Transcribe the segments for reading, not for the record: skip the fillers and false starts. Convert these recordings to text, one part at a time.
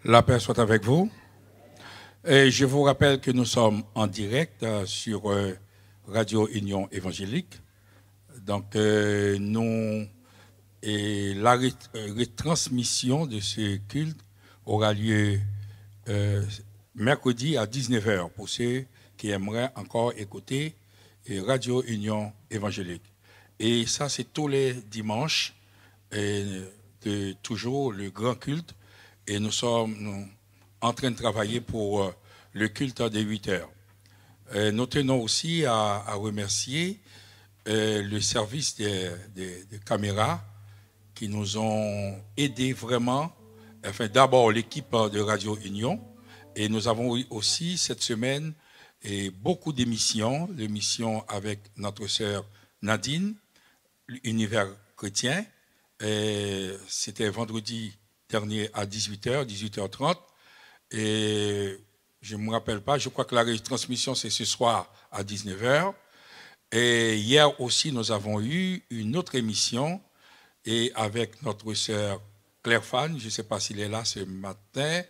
La paix soit avec vous. Et je vous rappelle que nous sommes en direct sur Radio Union Évangélique. Donc, la retransmission de ce culte aura lieu mercredi à 19 h pour ceux qui aimeraient encore écouter Radio Union Évangélique. Et ça, c'est tous les dimanches, de toujours le grand culte. Et nous sommes en train de travailler pour le culte des 8 heures. Nous tenons aussi à remercier le service des caméras qui nous ont aidés vraiment. Enfin, d'abord l'équipe de Radio Union. Et nous avons eu aussi cette semaine beaucoup d'émissions. L'émission avec notre sœur Nadine, l'univers chrétien. C'était vendredi dernier à 18 h, 18h30. Et je ne me rappelle pas, je crois que la retransmission c'est ce soir à 19 h. Et hier aussi, nous avons eu une autre émission et avec notre sœur Claire Fan, je ne sais pas s'il est là ce matin,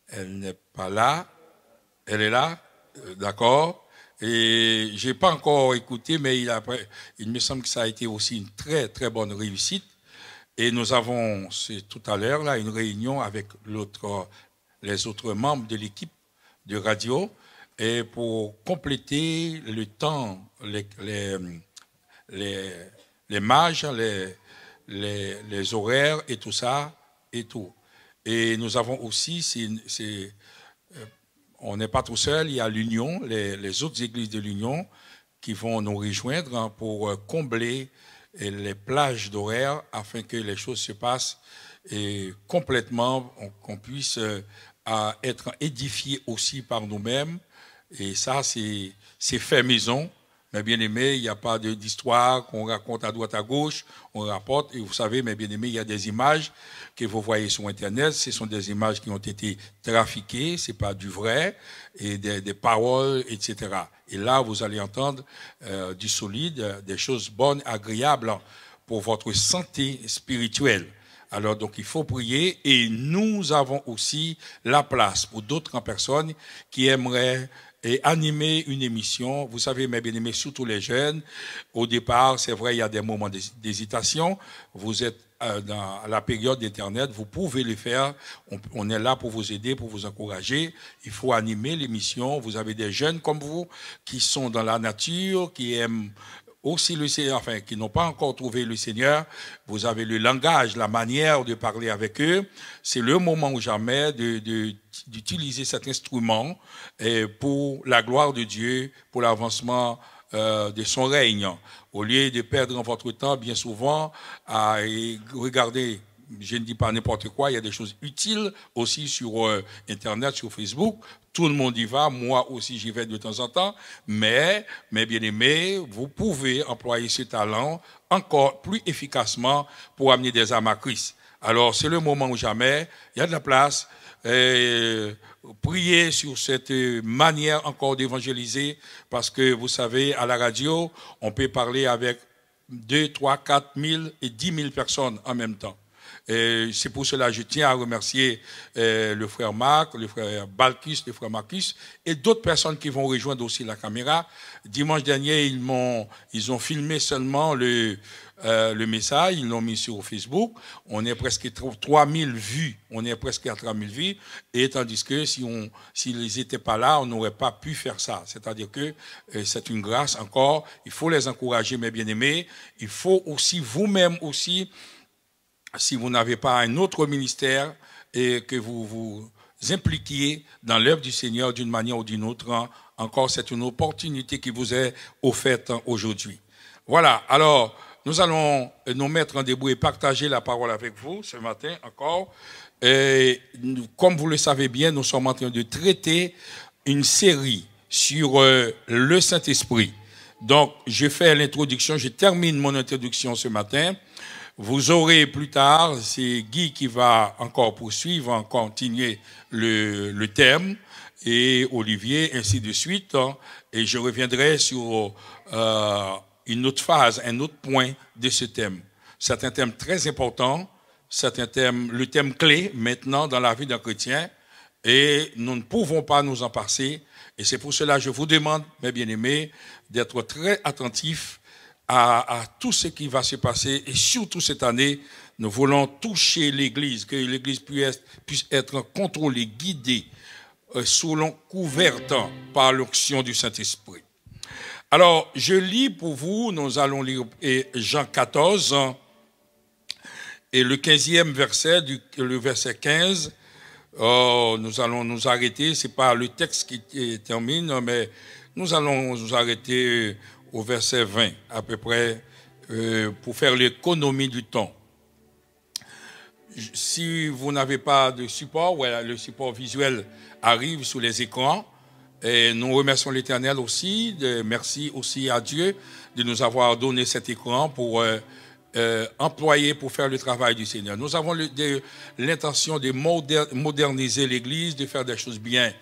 elle n'est pas là, elle est là, d'accord. Et je n'ai pas encore écouté, mais il me semble que ça a été aussi une très très bonne réussite. Et nous avons, c'est tout à l'heure, là, une réunion avec les autres membres de l'équipe de radio et pour compléter le temps, les marges, les horaires et tout ça et tout. Et nous avons aussi, on n'est pas tout seul, il y a l'Union, les autres églises de l'Union qui vont nous rejoindre pour combler les plages d'horaire afin que les choses se passent et complètement, qu'on puisse être édifiés aussi par nous-mêmes. Et ça, c'est fait maison. Mes bien-aimés, il n'y a pas d'histoire qu'on raconte à droite à gauche, on rapporte. Et vous savez, mes bien-aimés, il y a des images que vous voyez sur Internet. Ce sont des images qui ont été trafiquées, ce n'est pas du vrai, et des paroles, etc. Et là, vous allez entendre du solide, des choses bonnes, agréables pour votre santé spirituelle. Alors, donc, il faut prier et nous avons aussi la place pour d'autres personnes qui aimeraient animer une émission. Vous savez, mes bien-aimés, surtout les jeunes, au départ, c'est vrai, il y a des moments d'hésitation. Vous êtes dans la période d'Internet, vous pouvez le faire. On est là pour vous aider, pour vous encourager. Il faut animer l'émission. Vous avez des jeunes comme vous qui sont dans la nature, qui aiment aussi le Seigneur, enfin, qui n'ont pas encore trouvé le Seigneur. Vous avez le langage, la manière de parler avec eux. C'est le moment ou jamais d'utiliser cet instrument pour la gloire de Dieu, pour l'avancement de son règne. Au lieu de perdre votre temps, bien souvent, à regarder, je ne dis pas n'importe quoi, il y a des choses utiles aussi sur Internet, sur Facebook. Tout le monde y va, moi aussi j'y vais de temps en temps, mais, mes bien-aimés, vous pouvez employer ce talent encore plus efficacement pour amener des âmes à Christ. Alors, c'est le moment ou jamais, il y a de la place. Priez sur cette manière encore d'évangéliser, parce que vous savez, à la radio, on peut parler avec 2, 3, 4 000 et 10 000 personnes en même temps. C'est pour cela que je tiens à remercier le frère Marc, le frère Balkis, le frère Marcus et d'autres personnes qui vont rejoindre aussi la caméra. Dimanche dernier, ils ont filmé seulement le message, ils l'ont mis sur Facebook. On est presque 3000 vues, on est presque à 3000 vues, et tandis que s'ils n'étaient pas là, on n'aurait pas pu faire ça. C'est-à-dire que c'est une grâce encore, il faut les encourager, mes bien-aimés. Il faut aussi, vous-même aussi, si vous n'avez pas un autre ministère et que vous vous impliquiez dans l'œuvre du Seigneur d'une manière ou d'une autre, encore c'est une opportunité qui vous est offerte aujourd'hui. Voilà, alors nous allons nous mettre en debout et partager la parole avec vous ce matin encore. Et comme vous le savez bien, nous sommes en train de traiter une série sur le Saint-Esprit. Donc, je fais l'introduction, je termine mon introduction ce matin. Vous aurez plus tard, c'est Guy qui va encore poursuivre, continuer le thème, et Olivier, ainsi de suite. Et je reviendrai sur une autre phase, un autre point de ce thème. C'est un thème très important, le thème clé maintenant dans la vie d'un chrétien et nous ne pouvons pas nous en passer. Et c'est pour cela que je vous demande, mes bien-aimés, d'être très attentifs à tout ce qui va se passer. Et surtout cette année, nous voulons toucher l'Église, que l'Église puisse être contrôlée, guidée, sous l'on couverte par l'onction du Saint-Esprit. Alors, je lis pour vous, nous allons lire Jean 14, et le 15e verset, le verset 15, nous allons nous arrêter, c'est pas le texte qui termine, mais nous allons nous arrêter au verset 20, à peu près, pour faire l'économie du temps. Si vous n'avez pas de support, voilà, le support visuel arrive sous les écrans. Et nous remercions l'Éternel aussi, merci aussi à Dieu de nous avoir donné cet écran pour employer pour faire le travail du Seigneur. Nous avons l'intention de moderniser l'Église, de faire des choses bien.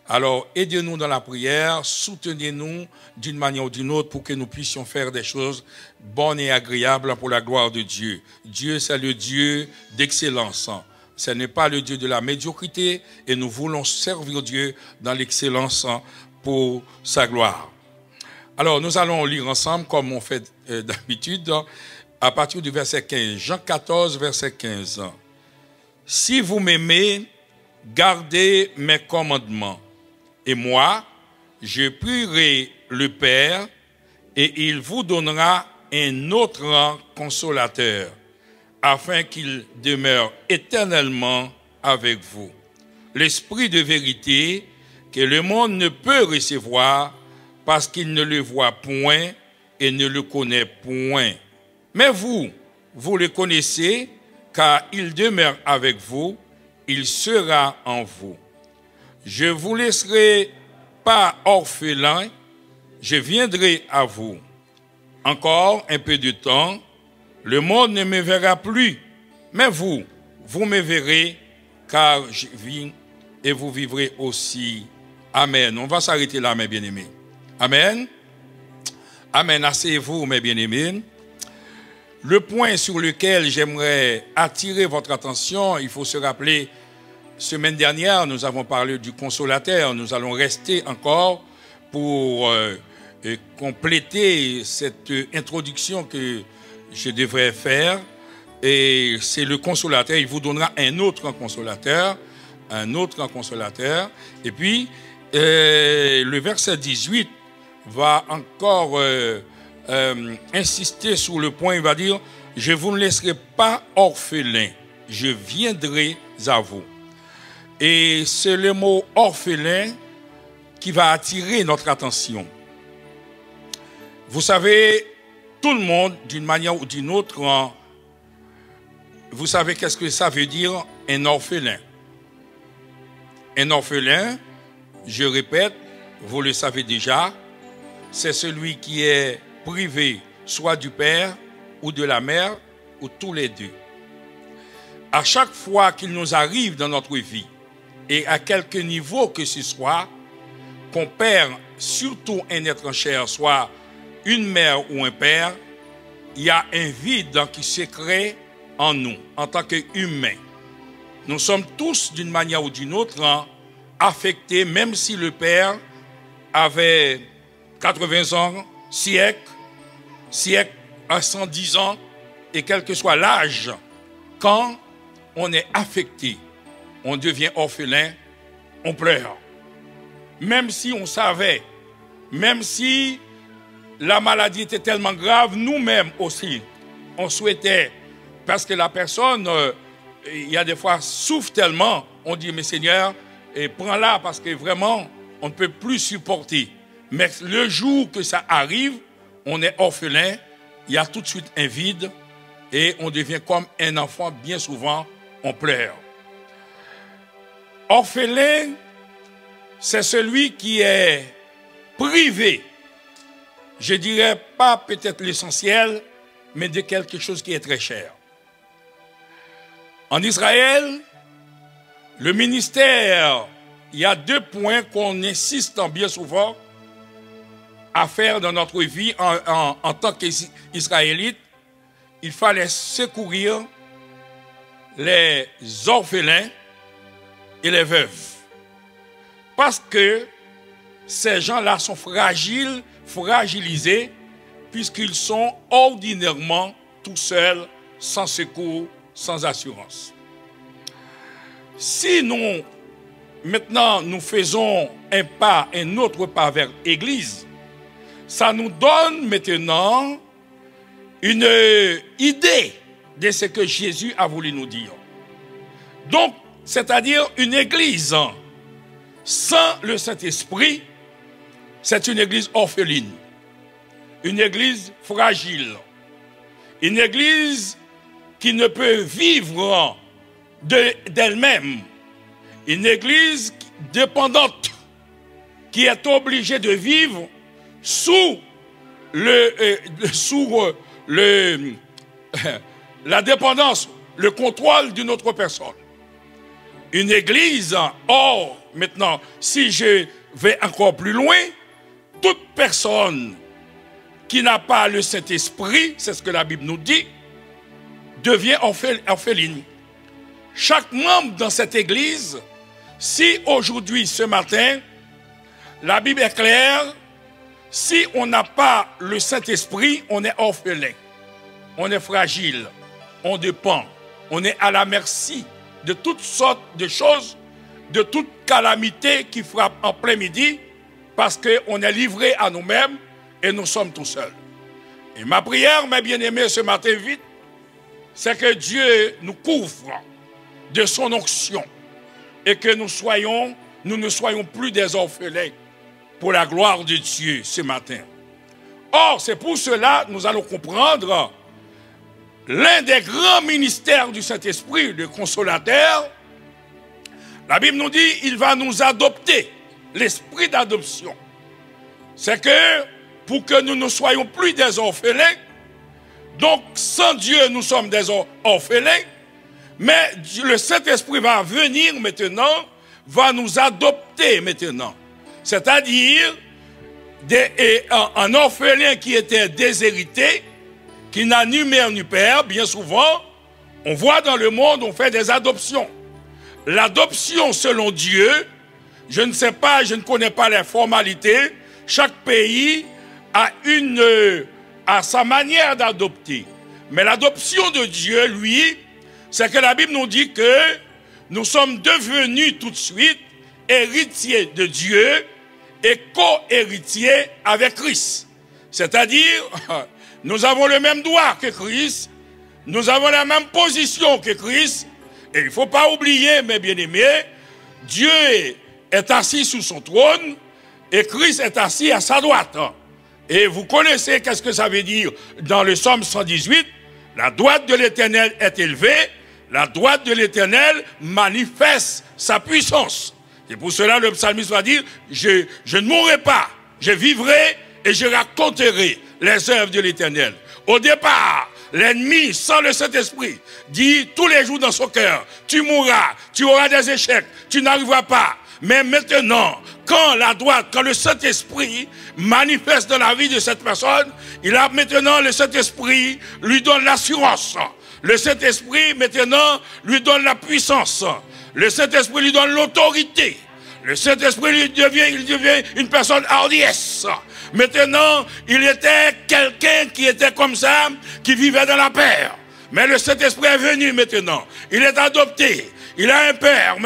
Alors, aidez-nous dans la prière, soutenez-nous d'une manière ou d'une autre pour que nous puissions faire des choses bonnes et agréables pour la gloire de Dieu. Dieu, c'est le Dieu d'excellence. Ce n'est pas le Dieu de la médiocrité et nous voulons servir Dieu dans l'excellence pour sa gloire. Alors, nous allons lire ensemble, comme on fait d'habitude, à partir du verset 15. Jean 14, verset 15. « Si vous m'aimez, gardez mes commandements. Et moi, je prierai le Père, et il vous donnera un autre consolateur, afin qu'il demeure éternellement avec vous. L'Esprit de vérité que le monde ne peut recevoir, parce qu'il ne le voit point et ne le connaît point. Mais vous, vous le connaissez, car il demeure avec vous, il sera en vous. Je vous laisserai pas orphelin, je viendrai à vous. Encore un peu de temps, le monde ne me verra plus, mais vous me verrez, car je vis et vous vivrez aussi. Amen. On va s'arrêter là, mes bien-aimés. Amen. Amen. Asseyez-vous, mes bien-aimés. Le point sur lequel j'aimerais attirer votre attention, il faut se rappeler, semaine dernière, nous avons parlé du consolateur. Nous allons rester encore pour compléter cette introduction que je devrais faire. Et c'est le consolateur. Il vous donnera un autre consolateur. Un autre consolateur. Et puis, le verset 18 va encore insister sur le point. Il va dire, je vous ne laisserai pas orphelin. Je viendrai à vous. Et c'est le mot orphelin qui va attirer notre attention. Vous savez, tout le monde, d'une manière ou d'une autre, vous savez qu'est-ce que ça veut dire un orphelin. Un orphelin, je répète, vous le savez déjà, c'est celui qui est privé soit du père ou de la mère ou tous les deux. À chaque fois qu'il nous arrive dans notre vie, et à quelque niveau que ce soit, qu'on perd surtout un être cher, soit une mère ou un père, il y a un vide qui se crée en nous, en tant qu'humains. Nous sommes tous, d'une manière ou d'une autre, affectés, même si le père avait 80 ans, siècle à 110 ans, et quel que soit l'âge, quand on est affecté, on devient orphelin, on pleure. Même si on savait, même si la maladie était tellement grave, nous-mêmes aussi, on souhaitait, parce que la personne, il y a des fois, souffre tellement, on dit, mais Seigneur, prends-la, parce que vraiment, on ne peut plus supporter. Mais le jour que ça arrive, on est orphelin, il y a tout de suite un vide, et on devient comme un enfant, bien souvent, on pleure. Orphelin, c'est celui qui est privé, je dirais pas peut-être l'essentiel, mais de quelque chose qui est très cher. En Israël, le ministère, il y a 2 points qu'on insiste bien souvent à faire dans notre vie en tant qu'Israélite. Il fallait secourir les orphelins et les veuves. Parce que ces gens-là sont fragiles, fragilisés, puisqu'ils sont ordinairement tout seuls, sans secours, sans assurance. Si nous, maintenant, nous faisons un autre pas vers l'Église, ça nous donne maintenant une idée de ce que Jésus a voulu nous dire. Donc, c'est-à-dire une Église sans le Saint-Esprit, c'est une Église orpheline, une Église fragile, une Église qui ne peut vivre d'elle-même, une Église dépendante qui est obligée de vivre sous la dépendance, le contrôle d'une autre personne. Une Église, or, maintenant, si je vais encore plus loin, toute personne qui n'a pas le Saint-Esprit, c'est ce que la Bible nous dit, devient orpheline. Chaque membre dans cette Église, si aujourd'hui, ce matin, la Bible est claire, si on n'a pas le Saint-Esprit, on est orphelin, on est fragile, on dépend, on est à la merci de toutes sortes de choses, de toute calamité qui frappe en plein midi, parce qu'on est livré à nous-mêmes et nous sommes tout seuls. Et ma prière, mes bien-aimés, ce matin vite, c'est que Dieu nous couvre de son onction et que nous ne soyons plus des orphelins pour la gloire de Dieu ce matin. Or, c'est pour cela que nous allons comprendre l'un des grands ministères du Saint-Esprit, le Consolateur. La Bible nous dit qu'il va nous adopter, l'esprit d'adoption. C'est que pour que nous ne soyons plus des orphelins, donc sans Dieu nous sommes des orphelins, mais le Saint-Esprit va venir maintenant, va nous adopter maintenant. C'est-à-dire un orphelin qui était déshérité, qui n'a ni mère ni père. Bien souvent, on voit dans le monde, on fait des adoptions. L'adoption selon Dieu, je ne sais pas, je ne connais pas les formalités. Chaque pays a sa manière d'adopter. Mais l'adoption de Dieu, lui, c'est que la Bible nous dit que nous sommes devenus tout de suite héritiers de Dieu et co-héritiers avec Christ. C'est-à-dire, nous avons le même droit que Christ, nous avons la même position que Christ, et il ne faut pas oublier, mes bien-aimés, Dieu est assis sous son trône, et Christ est assis à sa droite. Et vous connaissez qu'est-ce que ça veut dire dans le Psaume 118, la droite de l'Éternel est élevée, la droite de l'Éternel manifeste sa puissance. C'est pour cela que le psalmiste va dire, je ne mourrai pas, je vivrai et je raconterai les œuvres de l'Éternel. Au départ, l'ennemi, sans le Saint-Esprit, dit tous les jours dans son cœur, tu mourras, tu auras des échecs, tu n'arriveras pas. Mais maintenant, quand le Saint-Esprit manifeste dans la vie de cette personne, le Saint-Esprit lui donne l'assurance. Le Saint-Esprit, maintenant, lui donne la puissance. Le Saint-Esprit lui donne l'autorité. Le Saint-Esprit, il devient une personne hardiesse. Maintenant, il était quelqu'un qui était comme ça, qui vivait dans la peur. Mais le Saint-Esprit est venu maintenant. Il est adopté. Il a un père,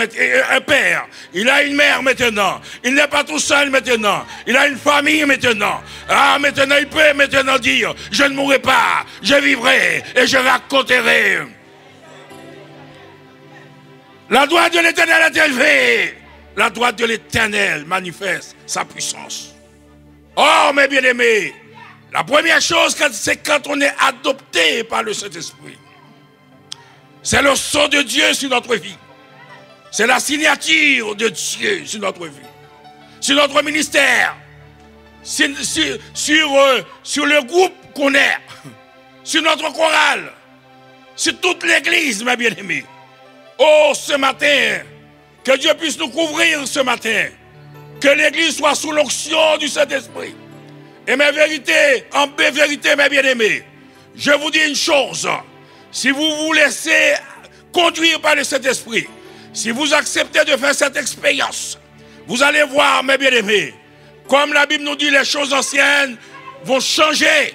il a une mère maintenant. Il n'est pas tout seul maintenant. Il a une famille maintenant. Ah, maintenant, il peut maintenant dire, je ne mourrai pas, je vivrai et je raconterai. La droite de l'Éternel est élevée. La droite de l'Éternel manifeste sa puissance. Oh, mes bien-aimés, la première chose, c'est quand on est adopté par le Saint-Esprit. C'est le sceau de Dieu sur notre vie. C'est la signature de Dieu sur notre vie. Sur notre ministère. Sur le groupe qu'on est. Sur notre chorale. Sur toute l'église, mes bien-aimés. Oh, ce matin, que Dieu puisse nous couvrir ce matin. Que l'église soit sous l'onction du Saint-Esprit. Et mes vérités, en vérité, mes bien-aimés, je vous dis une chose. Si vous vous laissez conduire par le Saint-Esprit, si vous acceptez de faire cette expérience, vous allez voir, mes bien-aimés, comme la Bible nous dit, les choses anciennes vont changer.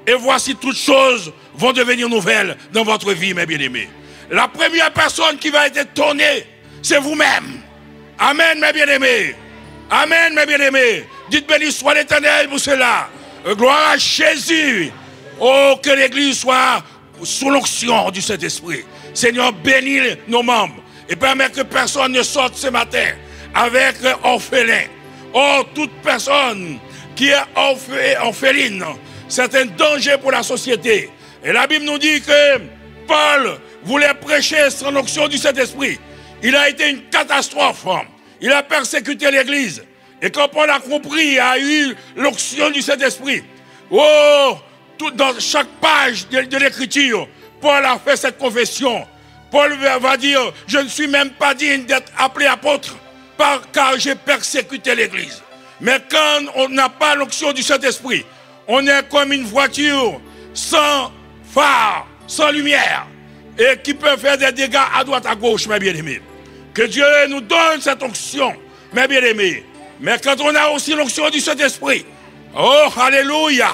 Et voici toutes choses vont devenir nouvelles dans votre vie, mes bien-aimés. La première personne qui va être étonnée, c'est vous-même. Amen, mes bien-aimés. Amen, mes bien-aimés. Dites béni soit l'Éternel pour cela. Gloire à Jésus. Oh, que l'Église soit sous l'onction du Saint-Esprit. Seigneur, bénis nos membres et permets que personne ne sorte ce matin avec orphelin. Oh, toute personne qui est orpheline, c'est un danger pour la société. Et la Bible nous dit que Paul voulait prêcher sans l'onction du Saint-Esprit. Il a été une catastrophe. Il a persécuté l'Église. Et quand Paul a compris, il a eu l'onction du Saint-Esprit. Oh, dans chaque page de l'Écriture, Paul a fait cette confession. Paul va dire, je ne suis même pas digne d'être appelé apôtre, car j'ai persécuté l'Église. Mais quand on n'a pas l'onction du Saint-Esprit, on est comme une voiture sans phare, sans lumière, et qui peut faire des dégâts à droite, à gauche, mes bien-aimés. Que Dieu nous donne cette onction, mes bien-aimés. Mais quand on a aussi l'onction du Saint-Esprit, oh, alléluia,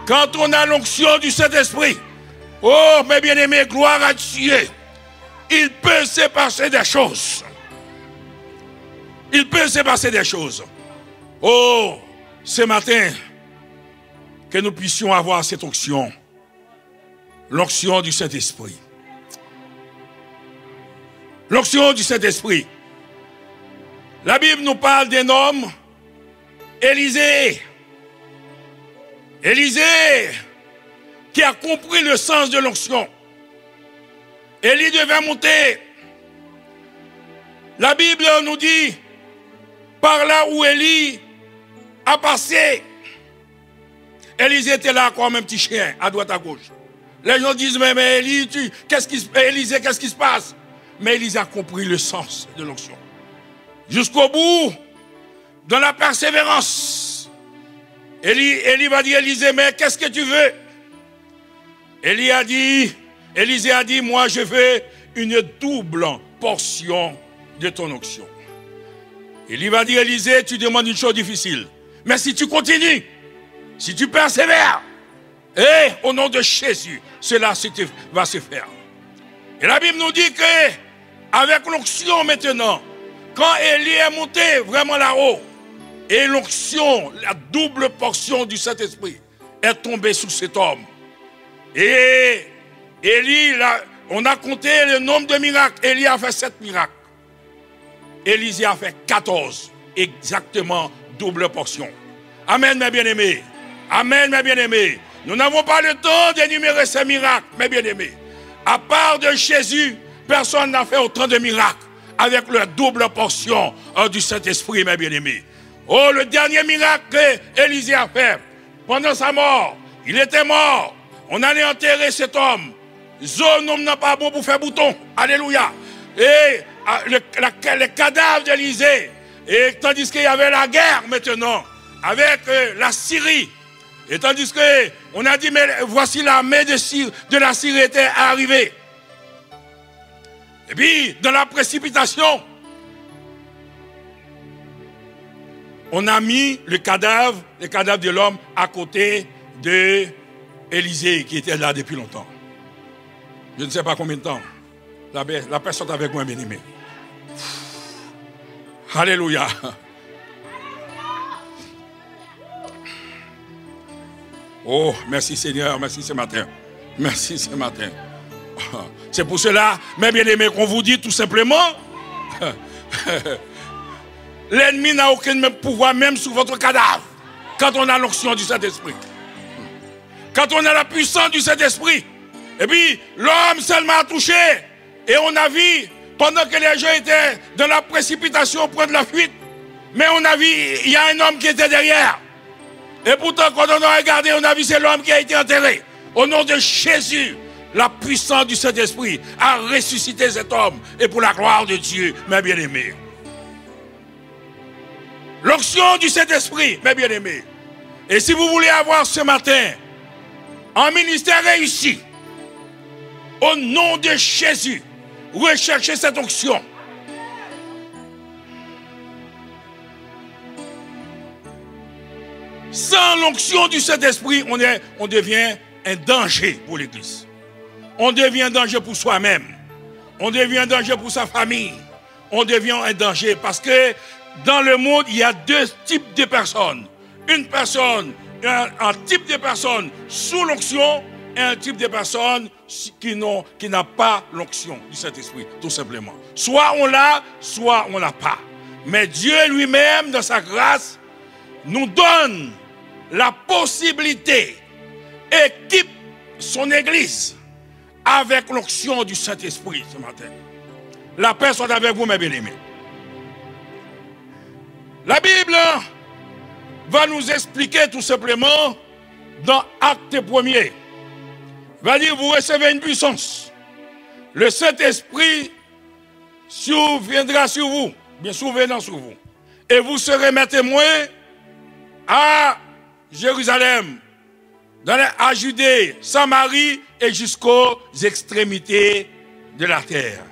quand on a l'onction du Saint-Esprit, oh, mes bien-aimés, gloire à Dieu, il peut se passer des choses. Il peut se passer des choses. Oh, ce matin, que nous puissions avoir cette onction, l'onction du Saint-Esprit. L'onction du Saint-Esprit. La Bible nous parle d'un homme, Élisée. Élisée, qui a compris le sens de l'onction. Élie devait monter. La Bible nous dit, par là où Élie a passé, Élisée était là comme un petit chien, à droite, à gauche. Les gens disent, mais Élie, Élisée, qu'est-ce qui se passe? Mais Élisée a compris le sens de l'onction. Jusqu'au bout, dans la persévérance, Élie va dire, Élisée, mais qu'est-ce que tu veux? Élisée a dit, moi je veux une double portion de ton onction. Élie va dire, Élisée, tu demandes une chose difficile. Mais si tu continues, si tu persévères, et au nom de Jésus, cela va se faire. Et la Bible nous dit que, avec l'onction maintenant, quand Élie est monté vraiment là-haut, et l'onction, la double portion du Saint-Esprit, est tombée sur cet homme. Et Élie, on a compté le nombre de miracles. Élie a fait 7 miracles. Élisée a fait 14. Exactement double portion. Amen, mes bien-aimés. Amen, mes bien-aimés. Nous n'avons pas le temps d'énumérer ces miracles, mes bien-aimés. À part de Jésus, personne n'a fait autant de miracles avec la double portion du Saint-Esprit, mes bien-aimés. Oh, le dernier miracle qu'Élisée a fait, pendant sa mort, il était mort. On allait enterrer cet homme. Zone n'a pas bon pour faire bouton. Alléluia. Et le cadavre d'Élisée. Et tandis qu'il y avait la guerre maintenant avec la Syrie. Et tandis qu'on a dit, mais voici l'armée de la Syrie était arrivée. Et puis, dans la précipitation, on a mis le cadavre de l'homme à côté de Élisée qui était là depuis longtemps. Je ne sais pas combien de temps. La personne avec moi, bien aimé. Alléluia. Oh, merci Seigneur, merci ce matin. Merci ce matin. C'est pour cela, mes bien-aimés, qu'on vous dit tout simplement, l'ennemi n'a aucun pouvoir même sur votre cadavre quand on a l'onction du Saint-Esprit. Quand on a la puissance du Saint-Esprit. Et puis, l'homme seulement a touché. Et on a vu, pendant que les gens étaient dans la précipitation, près de la fuite, mais on a vu, il y a un homme qui était derrière. Et pourtant, quand on a regardé, on a vu c'est l'homme qui a été enterré. Au nom de Jésus, la puissance du Saint-Esprit a ressuscité cet homme. Et pour la gloire de Dieu, mes bien-aimés. L'onction du Saint-Esprit, mes bien-aimés. Et si vous voulez avoir ce matin un ministère réussi, au nom de Jésus, rechercher cette onction. Sans l'onction du Saint-Esprit, on devient un danger pour l'Église. On devient un danger pour soi-même. On devient un danger pour sa famille. On devient un danger parce que dans le monde, il y a deux types de personnes. Une personne, un type de personne sous l'onction et un type de personne qui n'a pas l'onction du Saint-Esprit, tout simplement. Soit on l'a, soit on l'a pas. Mais Dieu lui-même, dans sa grâce, nous donne la possibilité, équipe son Église avec l'onction du Saint-Esprit ce matin. La paix soit avec vous, mes bien-aimés. La Bible va nous expliquer tout simplement dans Acte 1er. Va dire, vous recevez une puissance. Le Saint-Esprit viendra sur vous, bien souvenant sur vous. Et vous serez mes témoins à Jérusalem, à Judée, Samarie et jusqu'aux extrémités de la terre.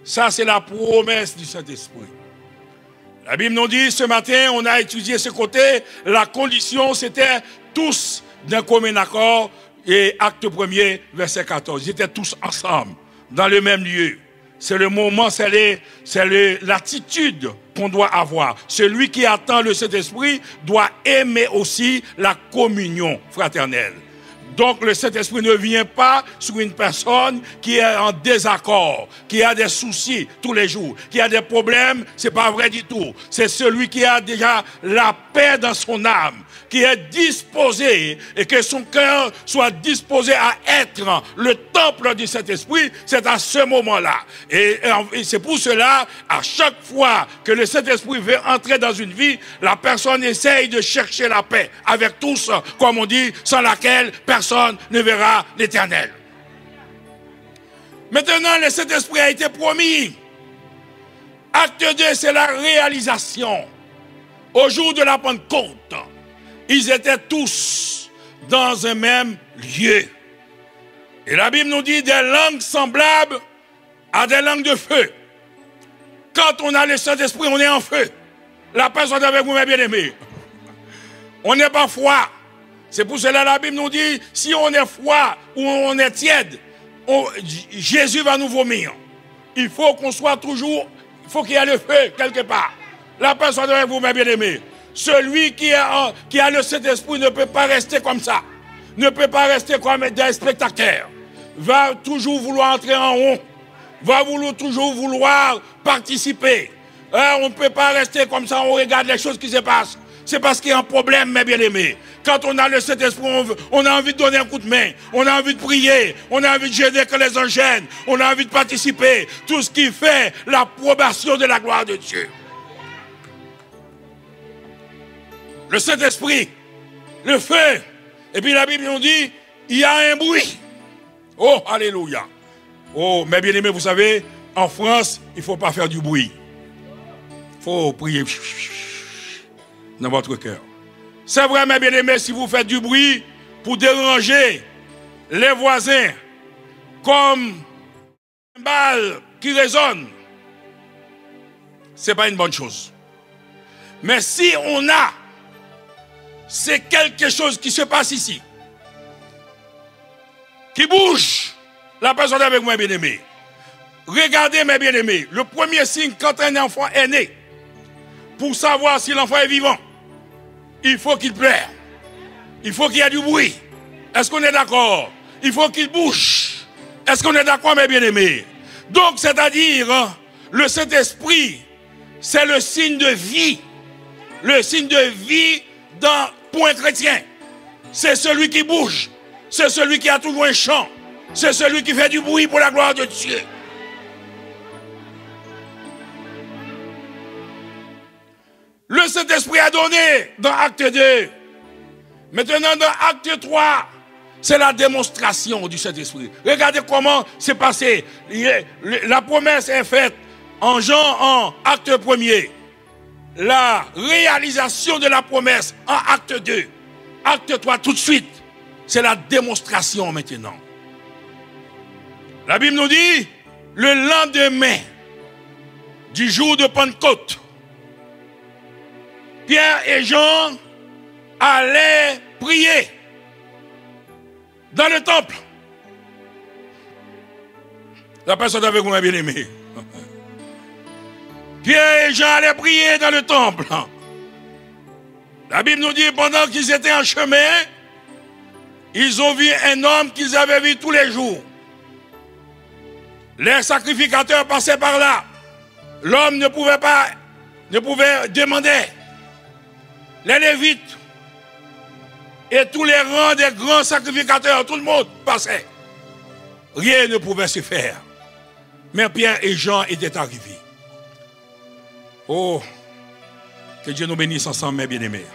Ça, c'est la promesse du Saint-Esprit. La Bible nous dit, ce matin, on a étudié ce côté, la condition, c'était tous d'un commun accord, et Acte 1er, verset 14. Ils étaient tous ensemble, dans le même lieu. C'est le moment, c'est l'attitude qu'on doit avoir. Celui qui attend le Saint-Esprit doit aimer aussi la communion fraternelle. Donc le Saint-Esprit ne vient pas sur une personne qui est en désaccord, qui a des soucis tous les jours, qui a des problèmes, c'est pas vrai du tout. C'est celui qui a déjà la paix dans son âme, qui est disposé et que son cœur soit disposé à être le temple du Saint-Esprit, c'est à ce moment-là. Et c'est pour cela, à chaque fois que le Saint-Esprit veut entrer dans une vie, la personne essaye de chercher la paix avec tous, comme on dit, sans laquelle personne ne verra l'Éternel. Maintenant, le Saint-Esprit a été promis. Acte 2, c'est la réalisation. Au jour de la Pentecôte, ils étaient tous dans un même lieu. Et la Bible nous dit des langues semblables à des langues de feu. Quand on a le Saint-Esprit, on est en feu. La paix soit avec vous, mes bien-aimés. On n'est pas froid. C'est pour cela que la Bible nous dit, si on est froid ou on est tiède, Jésus va nous vomir. Il faut qu'on soit toujours, il faut qu'il y ait le feu quelque part. La paix soit avec vous, mes bien-aimés. Celui qui a le Saint-Esprit ne peut pas rester comme ça. Ne peut pas rester comme des spectateurs. Va toujours vouloir entrer en rond. Va toujours vouloir participer. On ne peut pas rester comme ça, on regarde les choses qui se passent. C'est parce qu'il y a un problème, mes bien-aimés. Quand on a le Saint-Esprit, on a envie de donner un coup de main. On a envie de prier. On a envie de gêner que les gens gênent. On a envie de participer. Tout ce qui fait l'approbation de la gloire de Dieu. Le Saint-Esprit, le feu. Et puis la Bible nous dit, il y a un bruit. Oh, alléluia. Oh, mes bien-aimés, vous savez, en France, il ne faut pas faire du bruit. Il faut prier dans votre cœur. C'est vrai, mes bien-aimés, si vous faites du bruit pour déranger les voisins, comme un bal qui résonne, ce n'est pas une bonne chose. Mais si on a, c'est quelque chose qui se passe ici, qui bouge, la personne avec moi, bien-aimé. Regardez, mes bien-aimés, le premier signe quand un enfant est né, pour savoir si l'enfant est vivant, il faut qu'il pleure. Il faut qu'il y ait du bruit. Est-ce qu'on est d'accord? Il faut qu'il bouge. Est-ce qu'on est d'accord, mes bien-aimés? Donc, c'est-à-dire, le Saint-Esprit, c'est le signe de vie. Le signe de vie pour un chrétien. C'est celui qui bouge. C'est celui qui a toujours un chant. C'est celui qui fait du bruit pour la gloire de Dieu. Le Saint-Esprit a donné dans Acte 2. Maintenant, dans Acte 3, c'est la démonstration du Saint-Esprit. Regardez comment c'est passé. La promesse est faite en Acte 1er. La réalisation de la promesse en Acte 2. Acte 3, tout de suite, c'est la démonstration maintenant. La Bible nous dit, le lendemain du jour de Pentecôte, Pierre et Jean allaient prier dans le temple. La personne avec vous m'a bien aimé. Pierre et Jean allaient prier dans le temple. La Bible nous dit, pendant qu'ils étaient en chemin, ils ont vu un homme qu'ils avaient vu tous les jours. Les sacrificateurs passaient par là. L'homme ne pouvait demander. Les Lévites et tous les rangs des grands sacrificateurs, tout le monde passait. Rien ne pouvait se faire. Mais Pierre et Jean étaient arrivés. Oh, que Dieu nous bénisse ensemble, mes bien-aimés.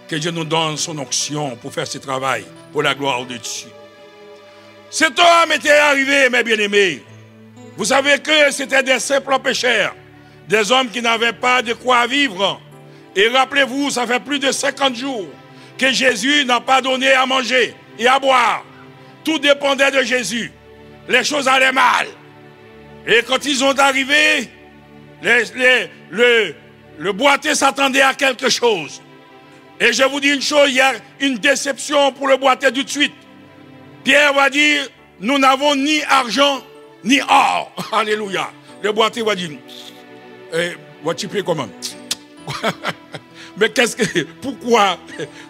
Que Dieu nous donne son onction pour faire ce travail, pour la gloire de Dieu. Cet homme était arrivé, mes bien-aimés. Vous savez que c'était des simples pécheurs, des hommes qui n'avaient pas de quoi vivre. Et rappelez-vous, ça fait plus de 50 jours que Jésus n'a pas donné à manger et à boire. Tout dépendait de Jésus. Les choses allaient mal. Et quand ils sont arrivés, le boiteux s'attendait à quelque chose. Et je vous dis une chose, il y a une déception pour le boiteux tout de suite. Pierre va dire, nous n'avons ni argent, ni or. Alléluia. Le boiteux va dire, tu payes comment? Mais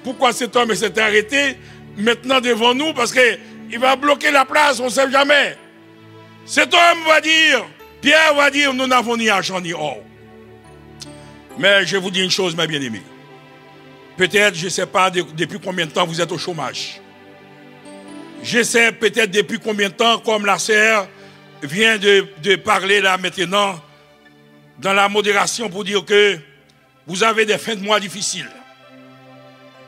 pourquoi cet homme s'est arrêté maintenant devant nous? Parce qu'il va bloquer la place, on ne sait jamais. Cet homme va dire, Pierre va dire, nous n'avons ni argent ni or. Mais je vous dis une chose, mes bien-aimés. Peut-être, je ne sais pas depuis combien de temps vous êtes au chômage. Je sais peut-être depuis combien de temps, comme la sœur vient de parler là maintenant, dans la modération pour dire que vous avez des fins de mois difficiles.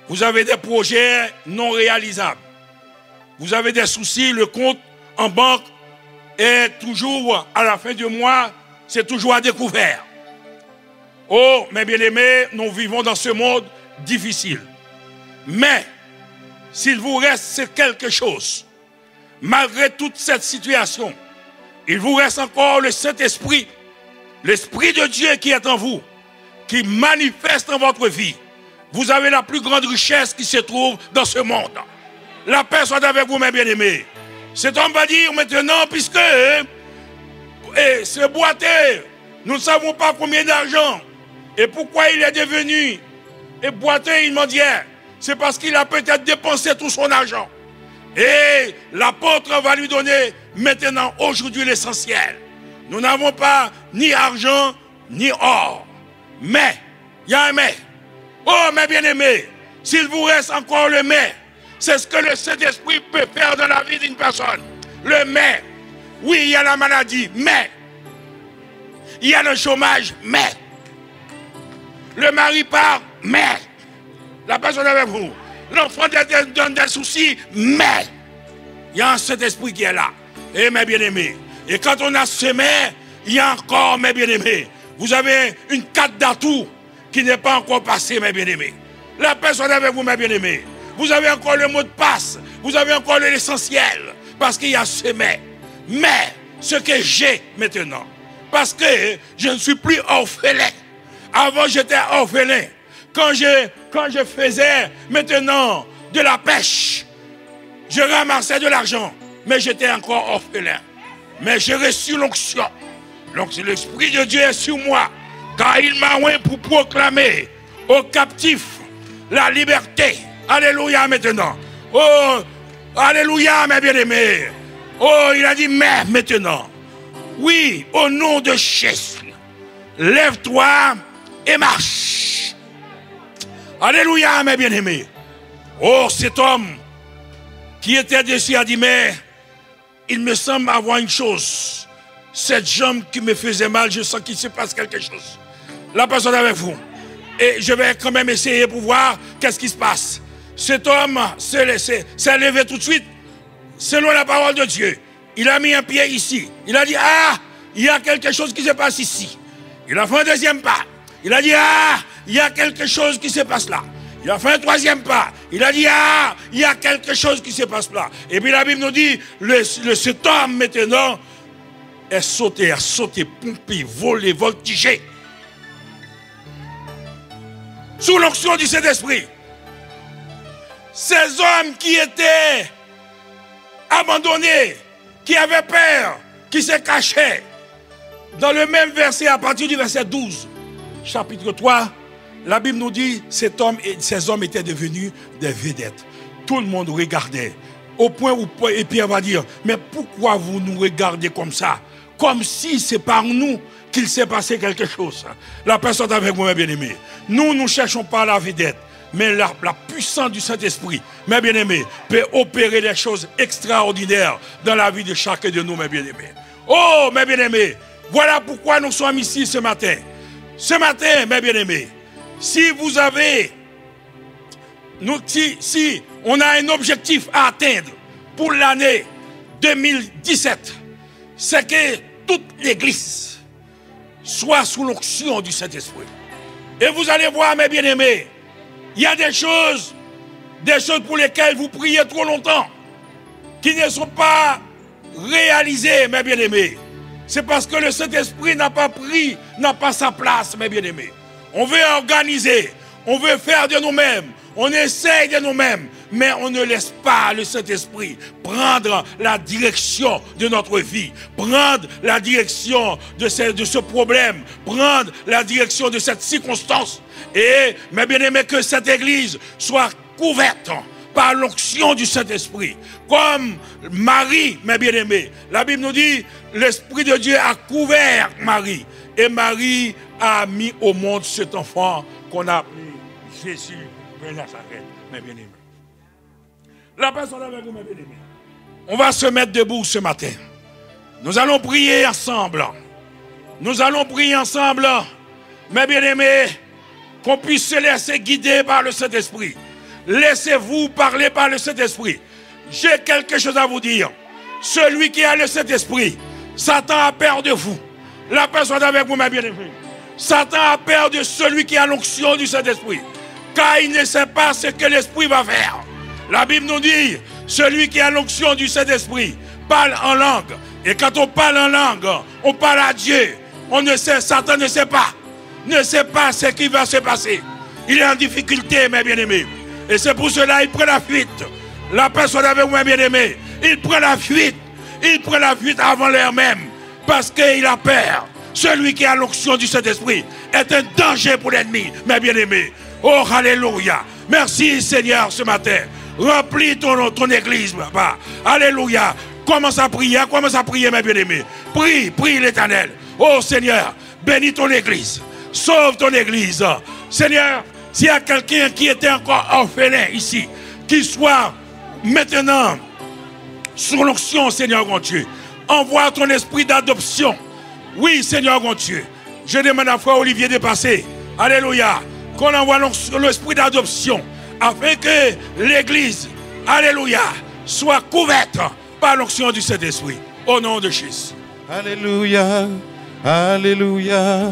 Vous avez des projets non réalisables. Vous avez des soucis, le compte en banque est toujours, à la fin du mois, c'est toujours à découvert. Oh, mes bien-aimés, nous vivons dans ce monde difficile. Mais, s'il vous reste quelque chose, malgré toute cette situation, il vous reste encore le Saint-Esprit, l'Esprit de Dieu qui est en vous, qui manifeste dans votre vie. Vous avez la plus grande richesse qui se trouve dans ce monde. La paix soit avec vous, mes bien-aimés. Cet homme va dire maintenant, puisque ce boiteux, nous ne savons pas combien d'argent et pourquoi il est devenu boiteux, il m'en dit, c'est parce qu'il a peut-être dépensé tout son argent. Et l'apôtre va lui donner maintenant, aujourd'hui, l'essentiel. Nous n'avons pas ni argent, ni or. Mais, il y a un mais. Oh, mes bien-aimés, s'il vous reste encore le mais, c'est ce que le Saint-Esprit peut faire dans la vie d'une personne. Le mais. Oui, il y a la maladie, mais. Il y a le chômage, mais. Le mari part, mais. La personne avec vous. L'enfant donne des soucis, mais. Il y a un Saint-Esprit qui est là. Et mes bien-aimés. Et quand on a ce mais, il y a encore, mes bien-aimés. Vous avez une carte d'atout qui n'est pas encore passée, mes bien-aimés. La personne avec vous, mes bien-aimés. Vous avez encore le mot de passe. Vous avez encore l'essentiel. Parce qu'il y a ce mais. Mais, ce que j'ai maintenant. Parce que je ne suis plus orphelin. Avant, j'étais orphelin. Quand je faisais maintenant de la pêche, je ramassais de l'argent. Mais j'étais encore orphelin. Mais j'ai reçu l'onction. Donc, l'Esprit de Dieu est sur moi. Car il m'a oint pour proclamer aux captifs la liberté. Alléluia maintenant. Oh, alléluia mes bien-aimés. Oh, il a dit mais maintenant. Oui, au nom de Jésus. Lève-toi et marche. Alléluia mes bien-aimés. Oh, cet homme qui était dessus a dit mais il me semble avoir une chose. Cette jambe qui me faisait mal, je sens qu'il se passe quelque chose. La personne avec vous. Et je vais quand même essayer pour voir qu'est-ce qui se passe. Cet homme s'est levé tout de suite, selon la parole de Dieu. Il a mis un pied ici. Il a dit, ah, il y a quelque chose qui se passe ici. Il a fait un deuxième pas. Il a dit, ah, il y a quelque chose qui se passe là. Il a fait un troisième pas. Il a dit, ah, il y a quelque chose qui se passe là. Et puis la Bible nous dit, cet homme maintenant est sauté, pompé, volé, voltigé. Sous l'onction du Saint-Esprit. Ces hommes qui étaient abandonnés, qui avaient peur, qui se cachaient. Dans le même verset, à partir du verset 12, chapitre 3, la Bible nous dit que ces hommes étaient devenus des vedettes. Tout le monde regardait. Au point où Pierre va dire, mais pourquoi vous nous regardez comme ça? Comme si c'est par nous qu'il s'est passé quelque chose. La personne avec moi, mes bien-aimés. Nous ne cherchons pas la vedette, mais la puissance du Saint-Esprit, mes bien-aimés, peut opérer des choses extraordinaires dans la vie de chacun de nous, mes bien-aimés. Oh, mes bien-aimés, voilà pourquoi nous sommes ici ce matin. Ce matin, mes bien-aimés, si vous avez, si on a un objectif à atteindre pour l'année 2017, c'est que toute l'Église soit sous l'onction du Saint-Esprit. Et vous allez voir, mes bien-aimés, il y a des choses pour lesquelles vous priez trop longtemps, qui ne sont pas réalisées, mes bien-aimés. C'est parce que le Saint-Esprit n'a pas sa place, mes bien-aimés. On veut organiser, on veut faire de nous-mêmes, on essaye de nous-mêmes, mais on ne laisse pas le Saint-Esprit prendre la direction de notre vie, prendre la direction de ce problème, prendre la direction de cette circonstance. Et, mes bien-aimés, que cette Église soit couverte par l'onction du Saint-Esprit. Comme Marie, mes bien-aimés, la Bible nous dit, l'Esprit de Dieu a couvert Marie. Et Marie a mis au monde cet enfant qu'on a appelé Jésus de Nazareth, mes bien-aimés. La personne avec vous, mes bien-aimés. On va se mettre debout ce matin. Nous allons prier ensemble. Nous allons prier ensemble, mes bien-aimés, qu'on puisse se laisser guider par le Saint-Esprit. Laissez-vous parler par le Saint-Esprit. J'ai quelque chose à vous dire. Celui qui a le Saint-Esprit, Satan a peur de vous. La personne avec vous, mes bien-aimés. Satan a peur de celui qui a l'onction du Saint-Esprit. Car il ne sait pas ce que l'Esprit va faire. La Bible nous dit, celui qui a l'onction du Saint-Esprit parle en langue. Et quand on parle en langue, on parle à Dieu. On ne sait, Satan ne sait pas. Ne sait pas ce qui va se passer. Il est en difficulté, mes bien-aimés. Et c'est pour cela qu'il prend la fuite. La personne avec moi, bien-aimé, il prend la fuite. Il prend la fuite avant l'heure même. Parce qu'il a peur. Celui qui a l'onction du Saint-Esprit est un danger pour l'ennemi, mes bien-aimés. Oh, alléluia. Merci, Seigneur, ce matin. Remplis ton église, papa. Alléluia. Commence à prier, mes bien-aimés. Prie l'Éternel. Oh, Seigneur, bénis ton église. Sauve ton église. Seigneur, s'il y a quelqu'un qui était encore orphelin ici, qu'il soit maintenant sous l'onction, Seigneur mon Dieu. Envoie ton esprit d'adoption. Oui, Seigneur mon Dieu. Je demande à Frère Olivier de passer. Alléluia. Qu'on envoie l'esprit d'adoption afin que l'église, alléluia, soit couverte par l'onction du Saint-Esprit. Au nom de Jésus. Alléluia. Alléluia.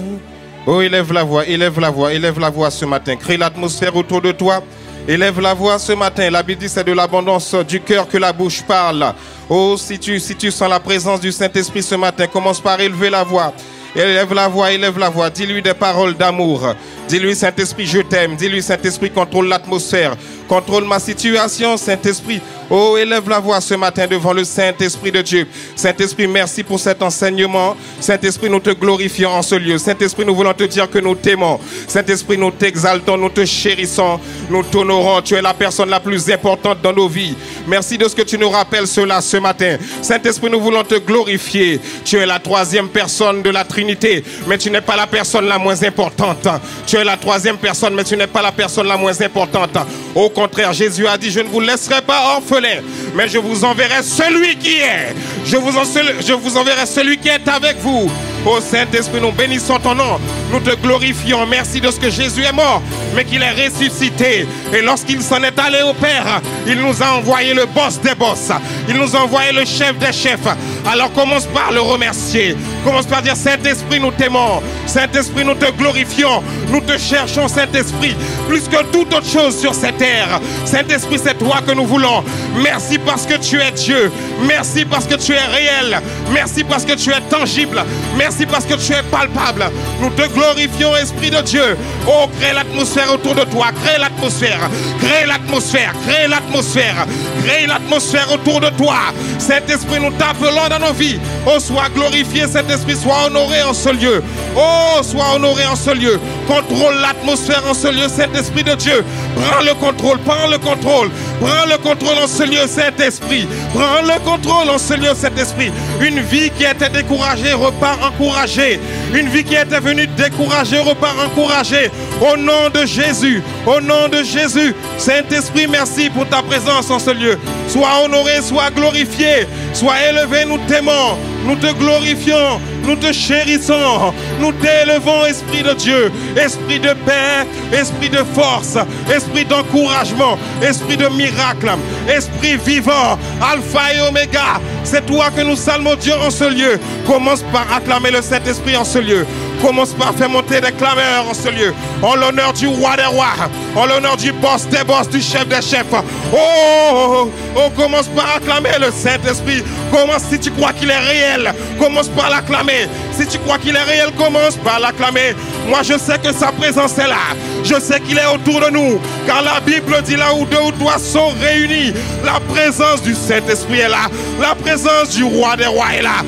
Oh, élève la voix, élève la voix, élève la voix ce matin. Crée l'atmosphère autour de toi. Élève la voix ce matin. La Bible dit c'est de l'abondance du cœur que la bouche parle. Oh, si tu sens la présence du Saint-Esprit ce matin, commence par élever la voix. Élève la voix, élève la voix. Dis-lui des paroles d'amour. Dis-lui, Saint-Esprit, je t'aime. Dis-lui, Saint-Esprit, contrôle l'atmosphère. Contrôle ma situation, Saint-Esprit. Oh, élève la voix ce matin devant le Saint-Esprit de Dieu. Saint-Esprit, merci pour cet enseignement. Saint-Esprit, nous te glorifions en ce lieu. Saint-Esprit, nous voulons te dire que nous t'aimons. Saint-Esprit, nous t'exaltons, nous te chérissons, nous t'honorons. Tu es la personne la plus importante dans nos vies. Merci de ce que tu nous rappelles cela ce matin. Saint-Esprit, nous voulons te glorifier. Tu es la troisième personne de la Trinité, mais tu n'es pas la personne la moins importante. Tu es la troisième personne, mais tu n'es pas la personne la moins importante. Au contraire, Jésus a dit, je ne vous laisserai pas orphelins, mais je vous enverrai celui qui est. Je vous enverrai celui qui est avec vous. Ô Saint-Esprit, nous bénissons ton nom. Nous te glorifions. Merci de ce que Jésus est mort, mais qu'il est ressuscité. Et lorsqu'il s'en est allé au Père, il nous a envoyé le boss des boss. Il nous a envoyé le chef des chefs. Alors commence par le remercier. Commence par dire, Saint-Esprit, nous t'aimons. Saint-Esprit, nous te glorifions. Nous te cherchons, Saint-Esprit, plus que toute autre chose sur cette terre. Saint-Esprit, c'est toi que nous voulons. Merci parce que tu es Dieu. Merci parce que tu es réel. Merci parce que tu es tangible. Merci parce que tu es palpable. Nous te glorifions, Esprit de Dieu. Oh, crée l'atmosphère autour de toi. Crée l'atmosphère. Crée l'atmosphère. Crée l'atmosphère. Crée l'atmosphère autour de toi. Saint-Esprit, nous t'appelons dans nos vies. Oh, sois glorifié, Saint-Esprit, sois honoré en ce lieu. Oh, sois honoré en ce lieu. Contrôle l'atmosphère en ce lieu, Saint-Esprit de Dieu. Prends le contrôle, prends le contrôle. Prends le contrôle en ce lieu, Saint-Esprit. Prends le contrôle en ce lieu, Saint-Esprit. Une vie qui était découragée repart encouragée. Une vie qui était venue découragée repart encouragée. Au nom de Jésus, au nom de Jésus. Saint-Esprit, merci pour ta présence en ce lieu. Sois honoré, sois glorifié, sois élevé, nous t'aimons. Nous te glorifions, nous te chérissons, nous t'élevons, Esprit de Dieu, Esprit de paix, Esprit de force, Esprit d'encouragement, Esprit de miracle, Esprit vivant, Alpha et Oméga. C'est toi que nous saluons, Dieu, en ce lieu. Commence par acclamer le Saint-Esprit en ce lieu. Commence par faire monter des clameurs en ce lieu. En l'honneur du roi des rois, en l'honneur du boss des boss, du chef des chefs. Oh, commence par acclamer le Saint-Esprit. Commence si tu crois qu'il est réel. Commence par l'acclamer. Si tu crois qu'il est réel, commence par l'acclamer. Moi, je sais que sa présence est là. Je sais qu'il est autour de nous. Car la Bible dit là où deux ou trois sont réunis, la présence du Saint-Esprit est là. La présence du roi des rois est là.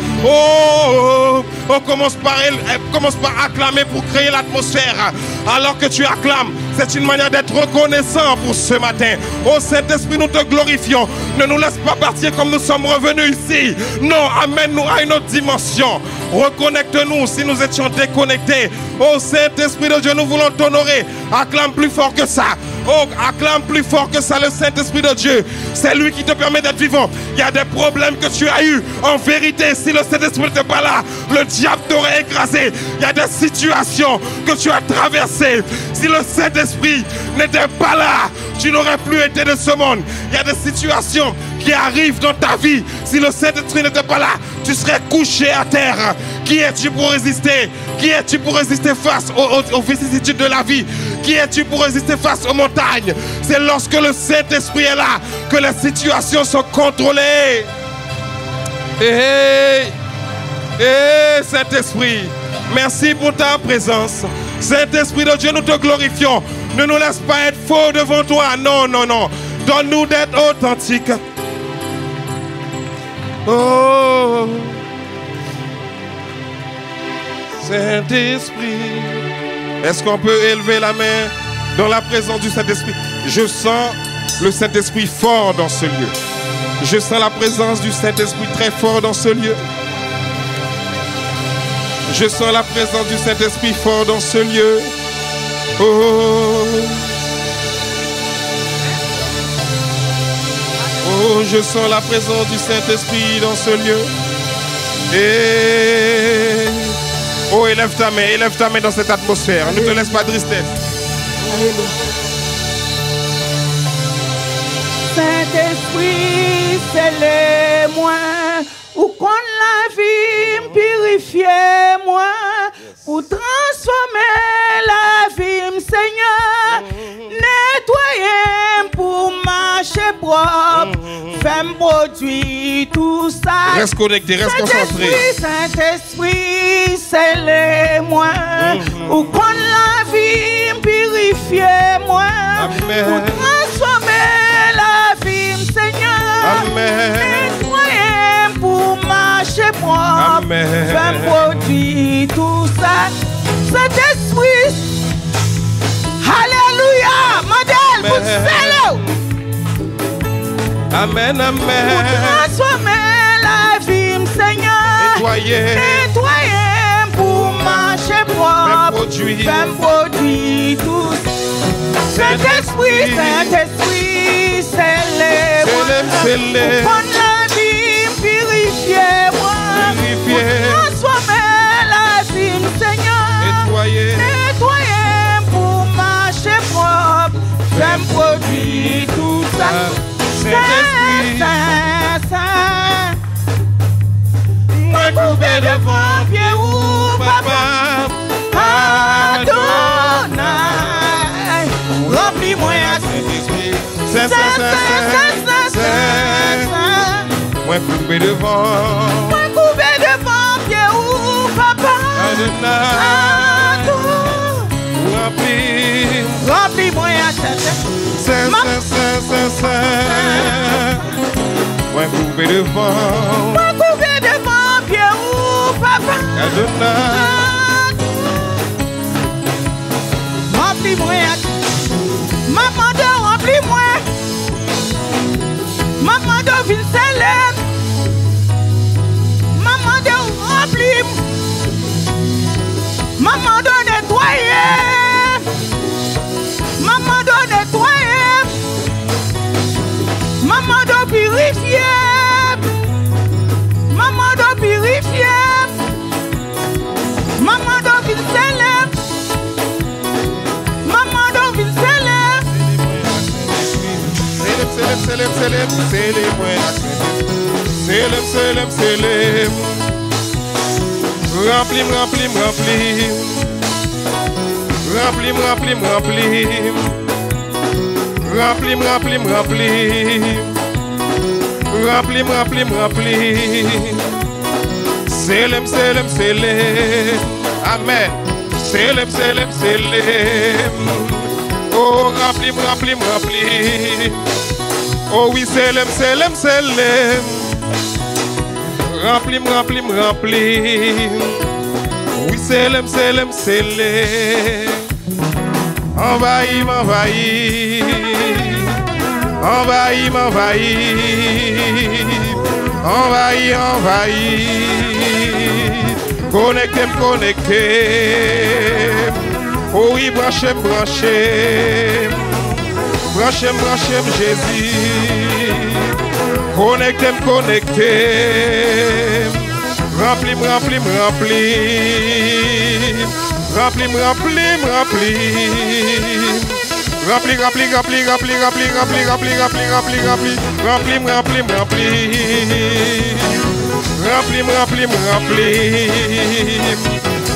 Commence par acclamer pour créer l'atmosphère. Alors que tu acclames, c'est une manière d'être reconnaissant pour ce matin. Oh Saint-Esprit, nous te glorifions. Ne nous laisse pas partir comme nous sommes revenus ici. Non, amène-nous à une autre dimension. Reconnecte-nous si nous étions déconnectés. Oh Saint-Esprit de Dieu, nous voulons t'honorer. Acclame plus fort que ça. Oh, acclame plus fort que ça le Saint-Esprit de Dieu. C'est lui qui te permet d'être vivant. Il y a des problèmes que tu as eus. En vérité, si le Saint-Esprit n'était pas là, le diable t'aurait écrasé. Il y a des situations que tu as traversées. Si le Saint-Esprit n'était pas là, tu n'aurais plus été de ce monde. Il y a des situations qui arrivent dans ta vie. Si le Saint-Esprit n'était pas là, tu serais couché à terre. Qui es-tu pour résister? Qui es-tu pour résister face aux vicissitudes de la vie? Qui es-tu pour résister face aux montagnes? C'est lorsque le Saint-Esprit est là que les situations sont contrôlées. Saint-Esprit, merci pour ta présence. Saint-Esprit de Dieu, nous te glorifions. Ne nous laisse pas être faux devant toi. Non, non, non. Donne-nous d'être authentiques. Oh, Saint-Esprit. Est-ce qu'on peut élever la main dans la présence du Saint-Esprit? Je sens le Saint-Esprit fort dans ce lieu. Je sens la présence du Saint-Esprit très fort dans ce lieu. Je sens la présence du Saint-Esprit fort dans ce lieu. Oh, oh, je sens la présence du Saint-Esprit dans ce lieu. Et oh, élève ta main dans cette atmosphère. Ne te laisse pas de tristesse. Saint-Esprit, c'est moi. Ou qu'on la vie purifier moi. Pour transformer la vie, Seigneur. Nettoyer pour marcher propre. Fais-moi produire tout ça. Reste connecté, reste concentré. Saint-Esprit, c'est moi. Ou qu'on la vie purifier moi. Amen. Pour transformer la vie, Seigneur. Amen. Nettoyer pour marcher propre. Amen. Fais-moi produire tout ça. Saint-Esprit. Alléluia. Modèle, vous savez. Amen, amen. Pour transformer la vie, Seigneur. Nettoyer pour marcher propre. Fais produire tout. Saint-Esprit, Saint-Esprit, c'est les pour prendre la vie, purifier moi. Pour transformer la vie, Seigneur. Nettoyer pour marcher propre. Fais produire tout ça. Saint, Saint, moi couvert de vent, pied Moi coupé devant. Moi coupé devant, pied ou papa. Remplis-moi à chercher. Moi coupé devant. Moi coupé devant, pied ou papa. Remplis-moi à maman de remplis-moi. Maman de ville célèbre. Maman de remplis. Maman de nettoyer. Maman de nettoyer. Maman de purifier. Maman de purifier. Maman de ville célèbre. Maman de ville célèbre. Célèbre. Remplis. Célèbre. Amen. Célèbre. Oh, remplis. Oh oui, célèbre. Remplis. Oui, célèbre. Envahis. Connecté. Oh oui, branchez. Branchez, Jésus. Connecté. Remplis.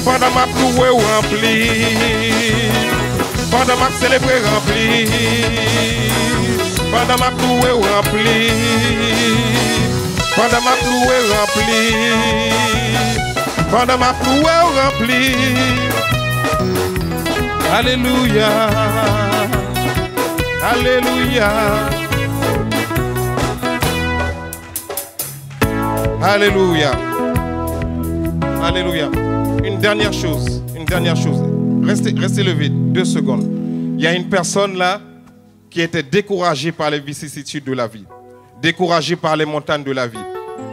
Pendant ma loué rempli. Pendant ma célébrer rempli. Pendant ma loué rempli. Pendant ma loué rempli. Alléluia. Une dernière chose. Restez levé 2 secondes. Il y a une personne là qui était découragée par les vicissitudes de la vie, découragée par les montagnes de la vie.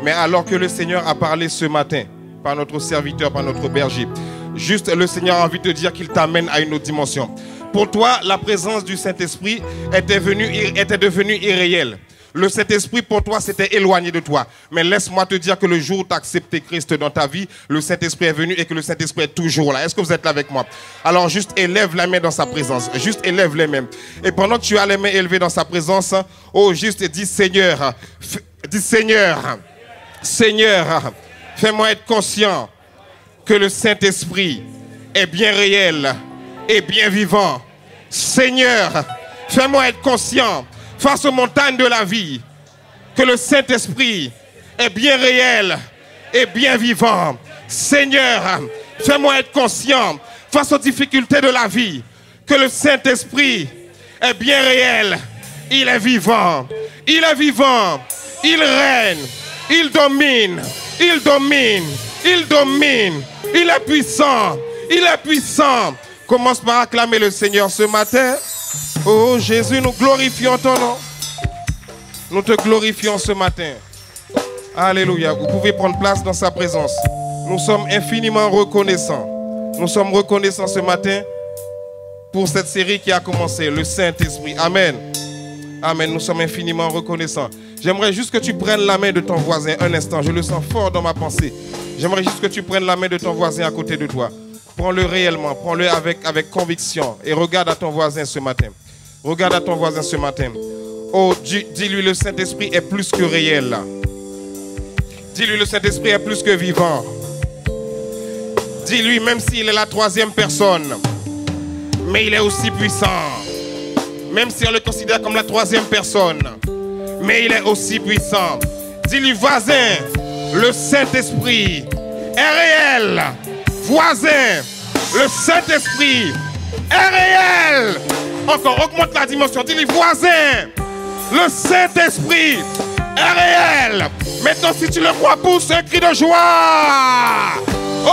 Mais alors que le Seigneur a parlé ce matin par notre serviteur, par notre berger, juste le Seigneur a envie de te dire qu'il t'amène à une autre dimension. Pour toi, la présence du Saint-Esprit était devenue irréelle. Le Saint-Esprit pour toi s'était éloigné de toi. Mais laisse-moi te dire que le jour où tu as accepté Christ dans ta vie, le Saint-Esprit est venu et que le Saint-Esprit est toujours là. Est-ce que vous êtes là avec moi? Alors juste élève la main dans sa présence. Juste élève les mains. Et pendant que tu as les mains élevées dans sa présence, oh juste dis Seigneur, fais-moi être conscient que le Saint-Esprit est bien réel et bien vivant. Seigneur, fais-moi être conscient face aux montagnes de la vie que le Saint-Esprit est bien réel et bien vivant. Seigneur, fais-moi être conscient face aux difficultés de la vie que le Saint-Esprit est bien réel. Il est vivant. Il est vivant. Il règne. Il domine. Il domine. Il domine. Il est puissant. Il est puissant. Commence par acclamer le Seigneur ce matin. Oh Jésus, nous glorifions ton nom. Nous te glorifions ce matin. Alléluia. Vous pouvez prendre place dans sa présence. Nous sommes infiniment reconnaissants. Nous sommes reconnaissants ce matin pour cette série qui a commencé, le Saint-Esprit. Amen. Amen. Nous sommes infiniment reconnaissants. J'aimerais juste que tu prennes la main de ton voisin un instant. Je le sens fort dans ma pensée. J'aimerais juste que tu prennes la main de ton voisin à côté de toi. Prends-le réellement. Prends-le avec conviction. Et regarde à ton voisin ce matin. Regarde à ton voisin ce matin. Oh, dis-lui, le Saint-Esprit est plus que réel. Dis-lui, le Saint-Esprit est plus que vivant. Dis-lui, même s'il est la troisième personne, mais il est aussi puissant. Même si on le considère comme la troisième personne. Mais il est aussi puissant. Dis-lui, voisin, le Saint-Esprit est réel. Voisin, le Saint-Esprit est réel. Encore, augmente la dimension. Dis-lui, voisin, le Saint-Esprit est réel. Maintenant, si tu le crois, pousse un cri de joie. Oh!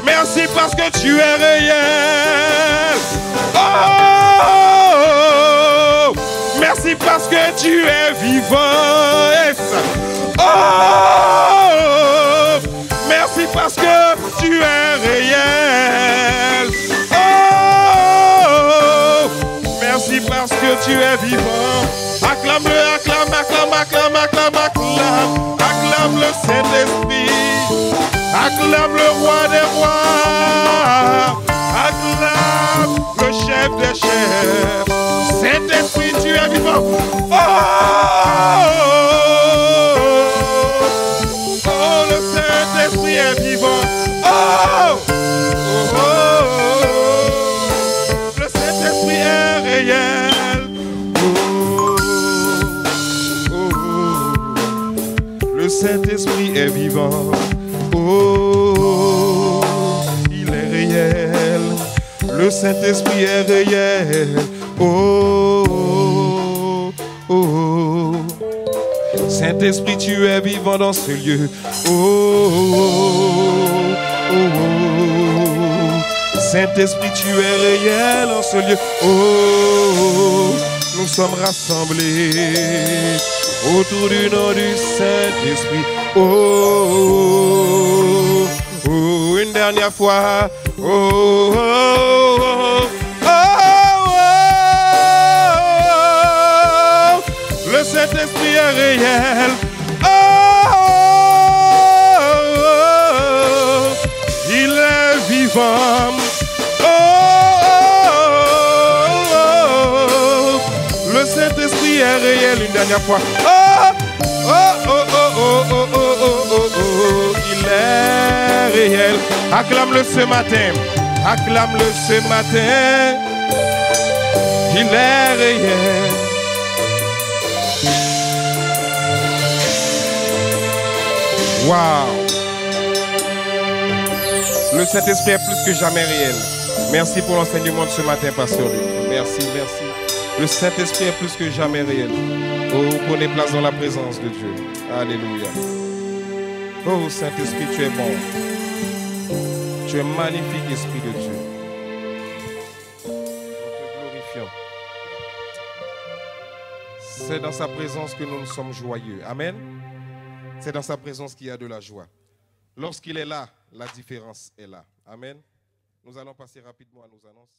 Merci parce que tu es réel. Oh! Merci parce que tu es vivant. Yes. Oh! Merci parce que tu es réel. Oh! Merci parce que tu es vivant. Acclame-le, acclame, acclame, acclame, acclame, acclame. Acclame le Saint-Esprit. Acclame le roi des rois. Acclame le chef des chefs. Saint-Esprit, tu es vivant. Oh! Oh, le Saint-Esprit est vivant. Oh! Oh! Le Saint-Esprit est réel. Le Saint-Esprit est vivant. Oh, il est réel. Le Saint-Esprit est réel. Oh, oh, oh. Saint-Esprit, tu es vivant dans ce lieu. Oh, oh, oh. Saint-Esprit, tu es réel dans ce lieu. Oh, nous sommes rassemblés autour du nom du Saint-Esprit. Oh, oh, oh, une dernière fois. Oh, oh, oh, oh, oh. Le Saint-Esprit est réel. Oh, oh, il est vivant. Oh, le Saint-Esprit est réel. Une dernière fois. Oh, oh, oh, oh, oh, oh, oh, oh, oh, oh. Il est réel. Acclame-le ce matin. Acclame-le ce matin. Il est réel. Waouh. Le Saint-Esprit est plus que jamais réel. Merci pour l'enseignement de ce matin, Pasteur Luc. Merci, merci. Le Saint-Esprit est plus que jamais réel. Oh, prenez place dans la présence de Dieu. Alléluia. Oh, Saint-Esprit, tu es bon. Tu es magnifique, Esprit de Dieu. Nous te glorifions. C'est dans sa présence que nous sommes joyeux. Amen. C'est dans sa présence qu'il y a de la joie. Lorsqu'il est là, la différence est là. Amen. Nous allons passer rapidement à nos annonces.